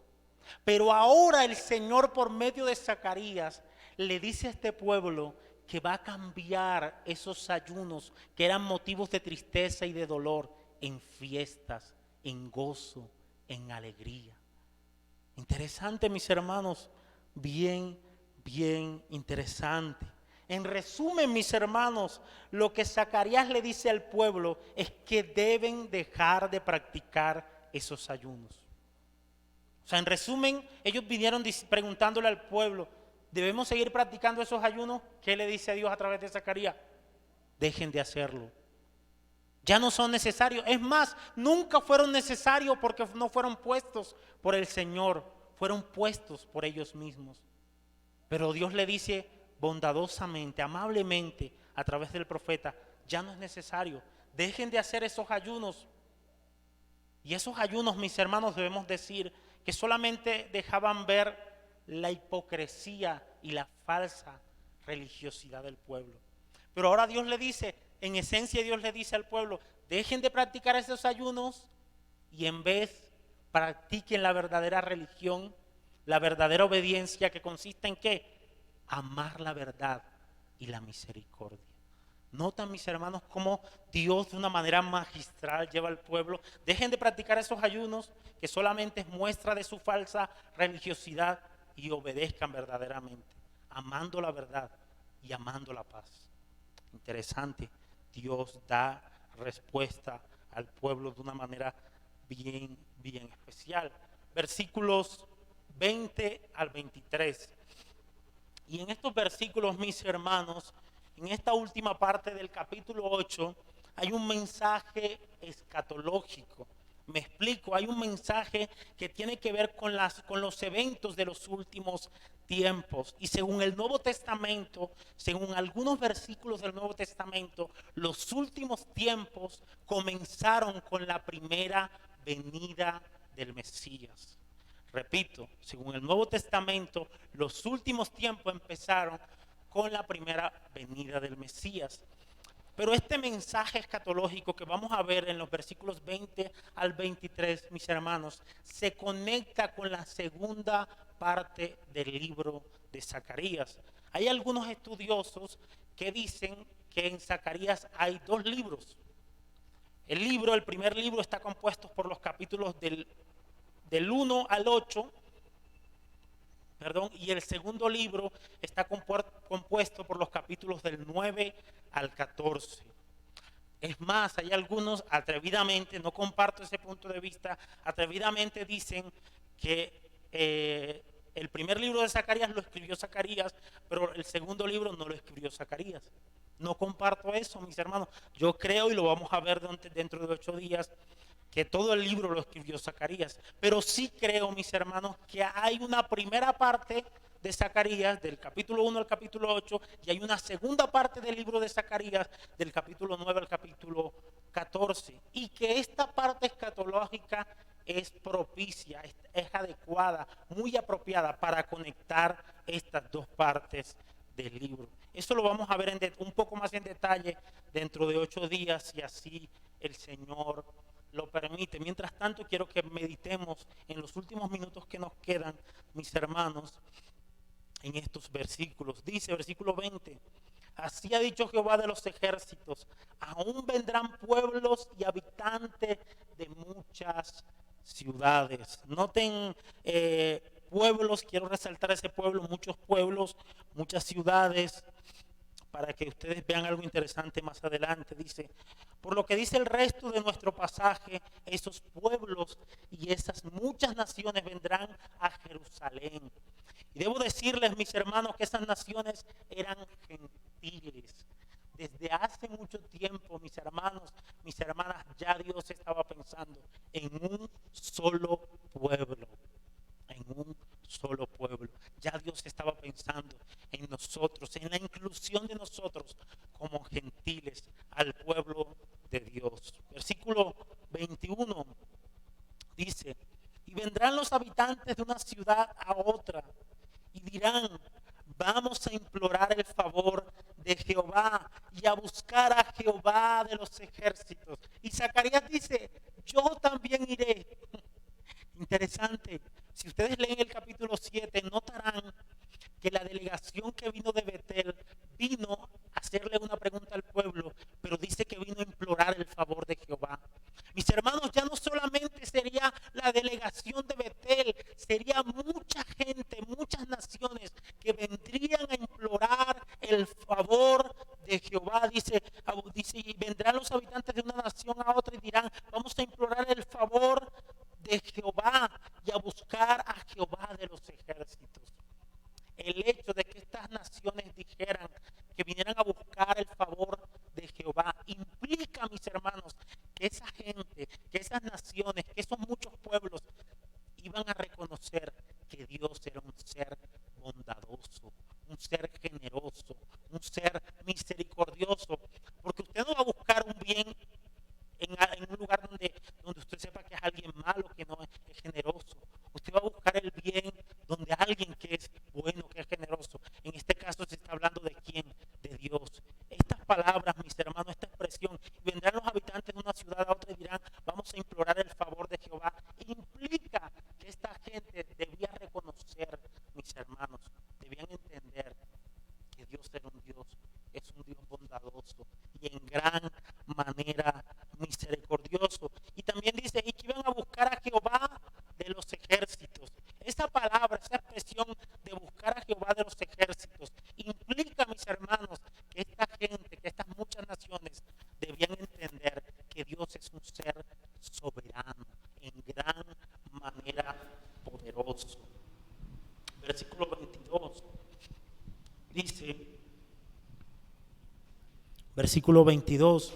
Pero ahora el Señor, por medio de Zacarías, le dice a este pueblo que va a cambiar esos ayunos que eran motivos de tristeza y de dolor en fiestas, en gozo, en alegría. Interesante, mis hermanos, bien interesante. En resumen, mis hermanos, lo que Zacarías le dice al pueblo es que deben dejar de practicar esos ayunos. O sea, en resumen, ellos vinieron preguntándole al pueblo, ¿debemos seguir practicando esos ayunos? ¿Qué le dice a Dios a través de Zacarías? Dejen de hacerlo. Ya no son necesarios. Es más, nunca fueron necesarios porque no fueron puestos por el Señor, fueron puestos por ellos mismos. Pero Dios le dice bondadosamente, amablemente, a través del profeta, ya no es necesario. Dejen de hacer esos ayunos. Y esos ayunos, mis hermanos, debemos decir que solamente dejaban ver la hipocresía y la falsa religiosidad del pueblo. Pero ahora Dios le dice, en esencia Dios le dice al pueblo, dejen de practicar esos ayunos y en vez practiquen la verdadera religión, la verdadera obediencia, que consiste en ¿qué? Amar la verdad y la misericordia. Notan, mis hermanos, cómo Dios de una manera magistral lleva al pueblo. Dejen de practicar esos ayunos que solamente es muestra de su falsa religiosidad y obedezcan verdaderamente, amando la verdad y amando la paz. Interesante, Dios da respuesta al pueblo de una manera bien especial. Versículos 20 al 23. Y en estos versículos, mis hermanos, en esta última parte del capítulo 8, hay un mensaje escatológico. Me explico, hay un mensaje que tiene que ver con los eventos de los últimos tiempos. Y según el Nuevo Testamento, según algunos versículos del Nuevo Testamento, los últimos tiempos comenzaron con la primera venida del Mesías. Repito, según el Nuevo Testamento, los últimos tiempos empezaron con la primera venida del Mesías. Pero este mensaje escatológico que vamos a ver en los versículos 20 al 23, mis hermanos, se conecta con la segunda parte del libro de Zacarías. Hay algunos estudiosos que dicen que en Zacarías hay dos libros. El primer libro está compuesto por los capítulos del 1 al 8, y el segundo libro está compuesto por los capítulos del 9 al 14. Es más, hay algunos atrevidamente, no comparto ese punto de vista, atrevidamente dicen que el primer libro de Zacarías lo escribió Zacarías, pero el segundo libro no lo escribió Zacarías. No comparto eso, mis hermanos. Yo creo, y lo vamos a ver dentro de 8 días, que todo el libro lo escribió Zacarías. Pero sí creo, mis hermanos, que hay una primera parte de Zacarías, del capítulo 1 al capítulo 8, y hay una segunda parte del libro de Zacarías, del capítulo 9 al capítulo 14. Y que esta parte escatológica es propicia, es adecuada, muy apropiada para conectar estas dos partes del libro. Eso lo vamos a ver un poco más en detalle dentro de 8 días, si así el Señor lo permite. Mientras tanto, quiero que meditemos en los últimos minutos que nos quedan, mis hermanos, en estos versículos. Dice, versículo 20, así ha dicho Jehová de los ejércitos, aún vendrán pueblos y habitantes de muchas ciudades. Noten pueblos, quiero resaltar ese pueblo, muchos pueblos, muchas ciudades, para que ustedes vean algo interesante más adelante. Dice, por lo que dice el resto de nuestro pasaje, esos pueblos y esas muchas naciones vendrán a Jerusalén. Y debo decirles, mis hermanos, que esas naciones eran gentiles. Desde hace mucho tiempo, mis hermanos, mis hermanas, ya Dios estaba pensando en un solo pueblo. En un solo pueblo. Ya Dios estaba pensando en nosotros, en la inclusión de nosotros como gentiles al pueblo de Dios. Versículo 21 dice, y vendrán los habitantes de una ciudad a otra y dirán, vamos a implorar el favor de Jehová y a buscar a Jehová de los ejércitos. Y Zacarías dice, yo también iré. Interesante. Si ustedes leen el capítulo 7, notarán que la delegación que vino de Betel vino a hacerle una pregunta al pueblo, pero dice que vino a implorar el favor de Jehová. Mis hermanos, ya no solamente sería la delegación de Betel, sería mucha gente, muchas naciones que vendrían a implorar el favor de Jehová. Dice, y vendrán los habitantes de una nación a otra y dirán, vamos a implorar el favor de Jehová y a buscar a Jehová de los ejércitos. El hecho de que estas naciones dijeran que vinieran a buscar el favor de Jehová implica, mis hermanos, que esa gente, que esas naciones, que esos muchos pueblos iban a reconocer que Dios era un ser bondadoso, un ser generoso, un ser misericordioso, porque usted no va a buscar un bien en un lugar donde usted sepa que es alguien malo, que no es generoso. Usted va a buscar el bien donde alguien que es bueno, que es generoso. En este caso se está hablando de quién, de Dios. Estas palabras, mis hermanos, esta expresión, vendrán los habitantes de una ciudad a otra y dirán, vamos a implorar el favor de Jehová, implica que esta gente debía reconocer, mis hermanos, debían entender que Dios era un Dios, es un Dios bondadoso y en gran manera misericordioso. Y también dice, y que iban a buscar a Jehová de los ejércitos. Esa palabra, esa expresión de buscar a Jehová de los ejércitos, implica, mis hermanos, que esta gente, que estas muchas naciones debían entender que Dios es un ser soberano, en gran manera poderoso. Versículo 22 dice, versículo 22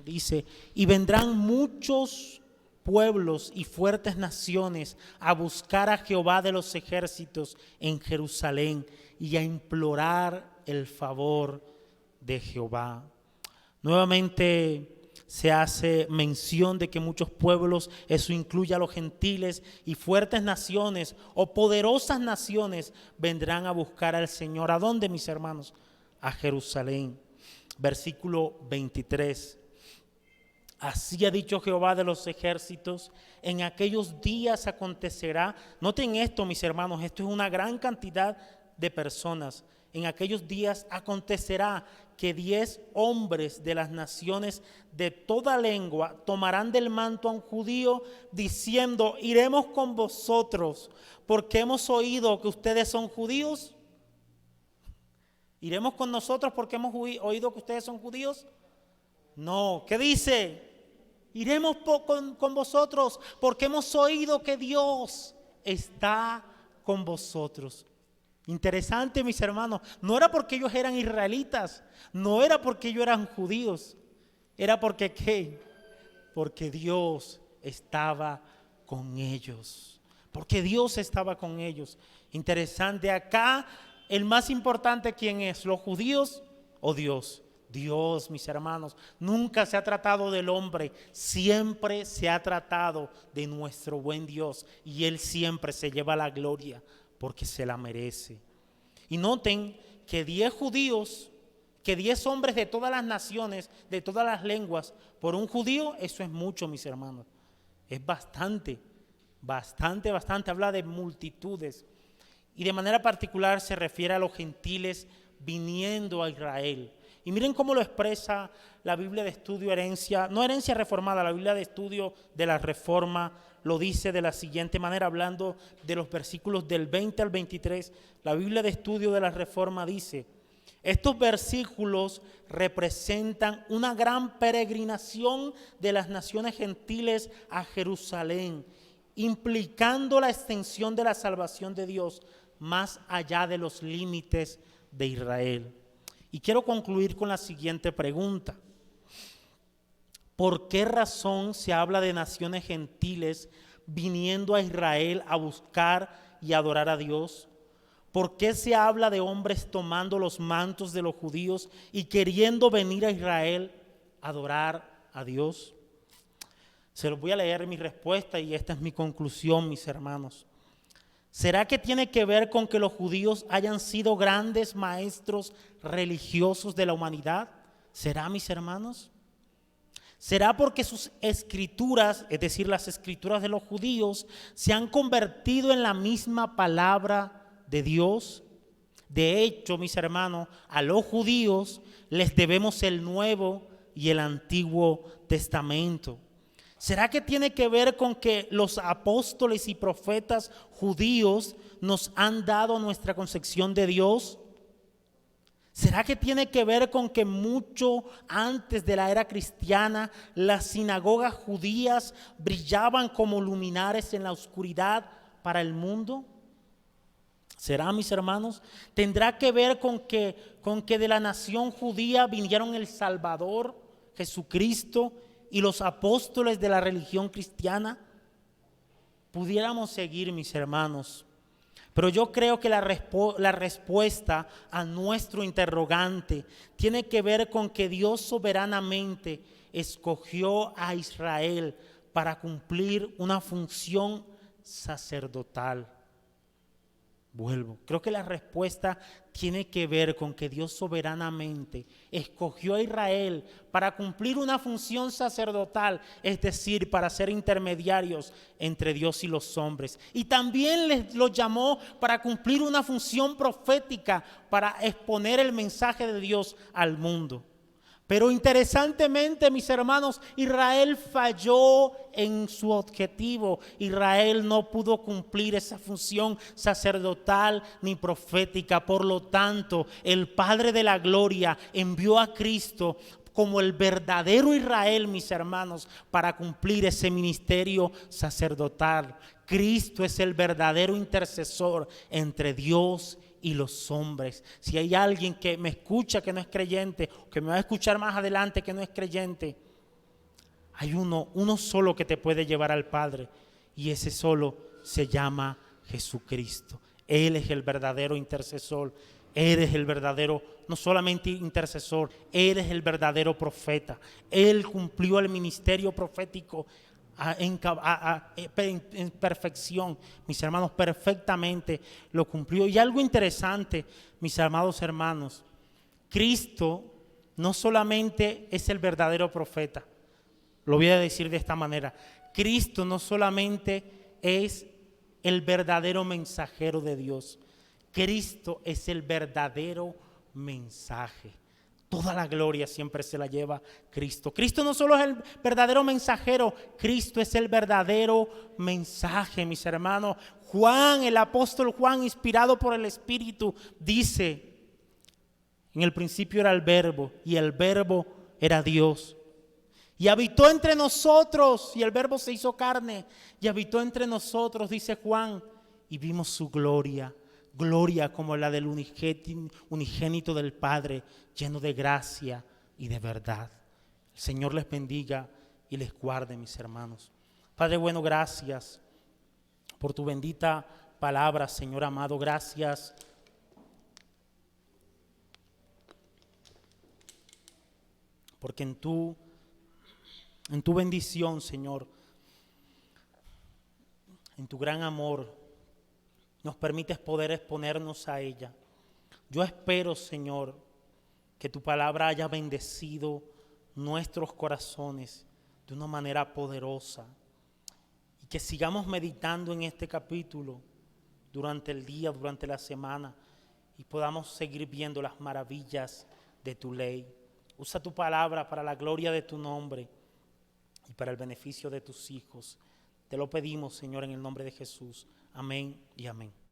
dice, y vendrán muchos pueblos y fuertes naciones a buscar a Jehová de los ejércitos en Jerusalén y a implorar el favor de Jehová. Nuevamente se hace mención de que muchos pueblos, eso incluye a los gentiles, y fuertes naciones o poderosas naciones vendrán a buscar al Señor. ¿A dónde, mis hermanos? A Jerusalén. Versículo 23. Así ha dicho Jehová de los ejércitos, en aquellos días acontecerá, noten esto, mis hermanos, esto es una gran cantidad de personas. En aquellos días acontecerá que 10 hombres de las naciones de toda lengua tomarán del manto a un judío diciendo, iremos con vosotros porque hemos oído que ustedes son judíos. ¿Iremos con nosotros porque hemos oído que ustedes son judíos? No, ¿qué dice? Iremos con vosotros porque hemos oído que Dios está con vosotros. Interesante, mis hermanos, no era porque ellos eran israelitas, no era porque ellos eran judíos, era porque ¿qué? Porque Dios estaba con ellos, porque Dios estaba con ellos. Interesante, acá el más importante, ¿quién es? ¿Los judíos o Dios? Dios, mis hermanos, nunca se ha tratado del hombre, siempre se ha tratado de nuestro buen Dios y Él siempre se lleva la gloria porque se la merece. Y noten que 10 judíos, que 10 hombres de todas las naciones, de todas las lenguas, por un judío, eso es mucho, mis hermanos. Es bastante, habla de multitudes. Y de manera particular se refiere a los gentiles viniendo a Israel. Y miren cómo lo expresa la Biblia de Estudio Herencia, no Herencia Reformada, la Biblia de Estudio de la Reforma lo dice de la siguiente manera, hablando de los versículos del 20 al 23. La Biblia de Estudio de la Reforma dice: estos versículos representan una gran peregrinación de las naciones gentiles a Jerusalén, implicando la extensión de la salvación de Dios más allá de los límites de Israel. Y quiero concluir con la siguiente pregunta: ¿por qué razón se habla de naciones gentiles viniendo a Israel a buscar y adorar a Dios? ¿Por qué se habla de hombres tomando los mantos de los judíos y queriendo venir a Israel a adorar a Dios? Se los voy a leer mi respuesta y esta es mi conclusión, mis hermanos. ¿Será que tiene que ver con que los judíos hayan sido grandes maestros religiosos de la humanidad? ¿Será, mis hermanos? ¿Será porque sus escrituras, es decir, las escrituras de los judíos, se han convertido en la misma palabra de Dios? De hecho, mis hermanos, a los judíos les debemos el Nuevo y el Antiguo Testamento. ¿Será que tiene que ver con que los apóstoles y profetas judíos nos han dado nuestra concepción de Dios? ¿Será que tiene que ver con que mucho antes de la era cristiana las sinagogas judías brillaban como luminares en la oscuridad para el mundo? ¿Será, mis hermanos? ¿Tendrá que ver con que de la nación judía vinieron el Salvador, Jesucristo, y los apóstoles de la religión cristiana? Pudiéramos seguir, mis hermanos, pero yo creo que la respuesta a nuestro interrogante tiene que ver con que Dios soberanamente escogió a Israel para cumplir una función sacerdotal. Vuelvo, creo que la respuesta tiene que ver con que Dios soberanamente escogió a Israel para cumplir una función sacerdotal, es decir, para ser intermediarios entre Dios y los hombres. Y también los llamó para cumplir una función profética, para exponer el mensaje de Dios al mundo. Pero interesantemente, mis hermanos, Israel falló en su objetivo. Israel no pudo cumplir esa función sacerdotal ni profética. Por lo tanto, el Padre de la Gloria envió a Cristo como el verdadero Israel, mis hermanos, para cumplir ese ministerio sacerdotal. Cristo es el verdadero intercesor entre Dios y los hombres. Si hay alguien que me escucha que no es creyente, que me va a escuchar más adelante que no es creyente, hay uno solo que te puede llevar al Padre, y ese solo se llama Jesucristo. Él es el verdadero intercesor. Eres el verdadero, no solamente intercesor, eres el verdadero profeta. Él cumplió el ministerio profético en perfección, mis hermanos, perfectamente lo cumplió. Y algo interesante, mis amados hermanos, Cristo no solamente es el verdadero profeta, lo voy a decir de esta manera: Cristo no solamente es el verdadero mensajero de Dios, Cristo es el verdadero mensaje. Toda la gloria siempre se la lleva Cristo. Cristo no solo es el verdadero mensajero, Cristo es el verdadero mensaje, mis hermanos. Juan, el apóstol Juan, inspirado por el Espíritu, dice: en el principio era el Verbo, y el Verbo era Dios. Y habitó entre nosotros, y el Verbo se hizo carne, y habitó entre nosotros, dice Juan, y vimos su gloria. Gloria como la del unigénito del Padre, lleno de gracia y de verdad. El Señor les bendiga y les guarde, mis hermanos. Padre bueno, gracias por tu bendita palabra, Señor amado. Gracias porque en tu bendición, Señor, en tu gran amor, nos permites poder exponernos a ella. Yo espero, Señor, que tu palabra haya bendecido nuestros corazones de una manera poderosa y que sigamos meditando en este capítulo durante el día, durante la semana, y podamos seguir viendo las maravillas de tu ley. Usa tu palabra para la gloria de tu nombre y para el beneficio de tus hijos. Te lo pedimos, Señor, en el nombre de Jesús. Amén y amén.